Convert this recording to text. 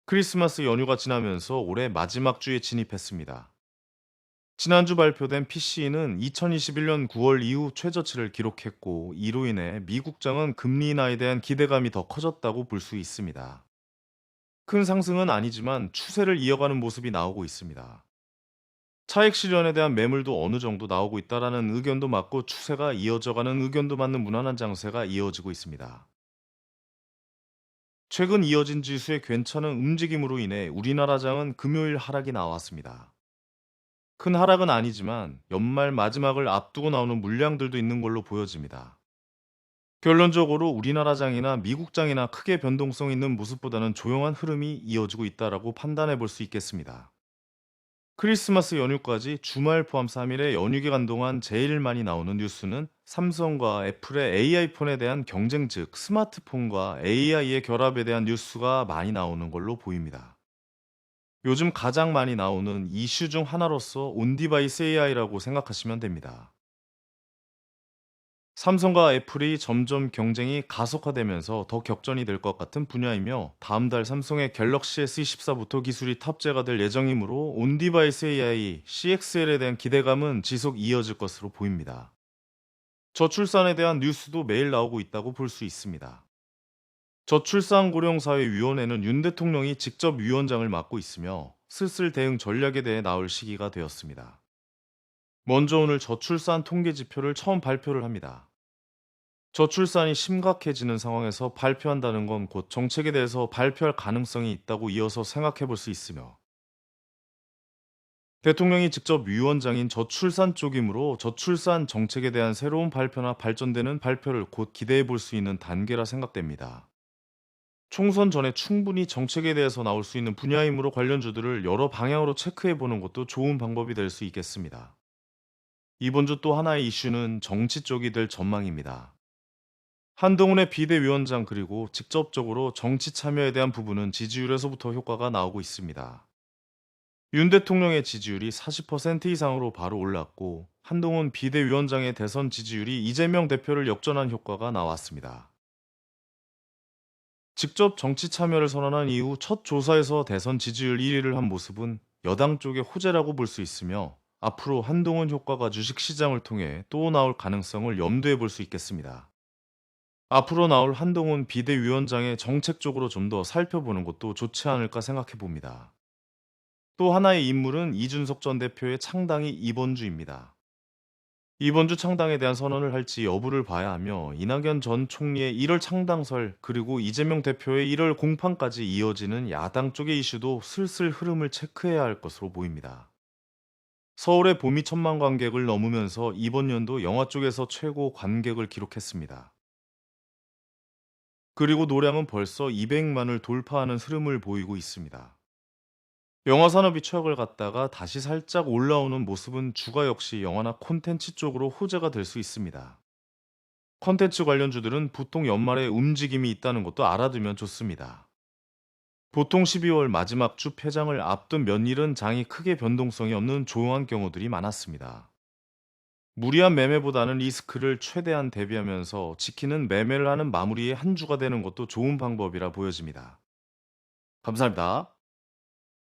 크리스마스 연휴가 지나면서 올해 마지막 주에 진입했습니다. 지난주 발표된 PCE는 2021년 9월 이후 최저치를 기록했고, 이로 인해 미국장은 금리 인하에 대한 기대감이 더 커졌다고 볼 수 있습니다. 큰 상승은 아니지만 추세를 이어가는 모습이 나오고 있습니다. 차익 실현에 대한 매물도 어느 정도 나오고 있다라는 의견도 맞고, 추세가 이어져가는 의견도 맞는 무난한 장세가 이어지고 있습니다. 최근 이어진 지수의 괜찮은 움직임으로 인해 우리나라장은 금요일 하락이 나왔습니다. 큰 하락은 아니지만 연말 마지막을 앞두고 나오는 물량들도 있는 걸로 보여집니다. 결론적으로 우리나라장이나 미국장이나 크게 변동성 있는 모습보다는 조용한 흐름이 이어지고 있다라고 판단해 볼 수 있겠습니다. 크리스마스 연휴까지 주말 포함 3일의 연휴 기간 동안 제일 많이 나오는 뉴스는 삼성과 애플의 AI폰에 대한 경쟁, 즉 스마트폰과 AI의 결합에 대한 뉴스가 많이 나오는 걸로 보입니다. 요즘 가장 많이 나오는 이슈 중 하나로서 온디바이스 AI라고 생각하시면 됩니다. 삼성과 애플이 점점 경쟁이 가속화되면서 더 격전이 될 것 같은 분야이며, 다음 달 삼성의 갤럭시 S24부터 기술이 탑재가 될 예정이므로 온디바이스 AI CXL에 대한 기대감은 지속 이어질 것으로 보입니다. 저출산에 대한 뉴스도 매일 나오고 있다고 볼 수 있습니다. 저출산고령사회위원회는 윤 대통령이 직접 위원장을 맡고 있으며, 슬슬 대응 전략에 대해 나올 시기가 되었습니다. 먼저 오늘 저출산 통계 지표를 처음 발표를 합니다. 저출산이 심각해지는 상황에서 발표한다는 건 곧 정책에 대해서 발표할 가능성이 있다고 이어서 생각해 볼 수 있으며, 대통령이 직접 위원장인 저출산 쪽이므로 저출산 정책에 대한 새로운 발표나 발전되는 발표를 곧 기대해 볼 수 있는 단계라 생각됩니다. 총선 전에 충분히 정책에 대해서 나올 수 있는 분야이므로 관련주들을 여러 방향으로 체크해 보는 것도 좋은 방법이 될 수 있겠습니다. 이번 주 또 하나의 이슈는 정치 쪽이 될 전망입니다. 한동훈의 비대위원장 그리고 직접적으로 정치 참여에 대한 부분은 지지율에서부터 효과가 나오고 있습니다. 윤 대통령의 지지율이 40% 이상으로 바로 올랐고, 한동훈 비대위원장의 대선 지지율이 이재명 대표를 역전한 효과가 나왔습니다. 직접 정치 참여를 선언한 이후 첫 조사에서 대선 지지율 1위를 한 모습은 여당 쪽의 호재라고 볼 수 있으며, 앞으로 한동훈 효과가 주식시장을 통해 또 나올 가능성을 염두에 볼 수 있겠습니다. 앞으로 나올 한동훈 비대위원장의 정책적으로 좀 더 살펴보는 것도 좋지 않을까 생각해 봅니다. 또 하나의 인물은 이준석 전 대표의 창당이 이번 주입니다. 이번 주 창당에 대한 선언을 할지 여부를 봐야 하며, 이낙연 전 총리의 1월 창당설 그리고 이재명 대표의 1월 공판까지 이어지는 야당 쪽의 이슈도 슬슬 흐름을 체크해야 할 것으로 보입니다. 서울의 봄이 1,000만 관객을 넘으면서 이번 연도 영화 쪽에서 최고 관객을 기록했습니다. 그리고 노량은 벌써 200만을 돌파하는 흐름을 보이고 있습니다. 영화 산업이 최악을 갔다가 다시 살짝 올라오는 모습은 주가 역시 영화나 콘텐츠 쪽으로 호재가 될 수 있습니다. 콘텐츠 관련주들은 보통 연말에 움직임이 있다는 것도 알아두면 좋습니다. 보통 12월 마지막 주 폐장을 앞둔 몇일은 장이 크게 변동성이 없는 조용한 경우들이 많았습니다. 무리한 매매보다는 리스크를 최대한 대비하면서 지키는 매매를 하는 마무리의 한 주가 되는 것도 좋은 방법이라 보여집니다. 감사합니다.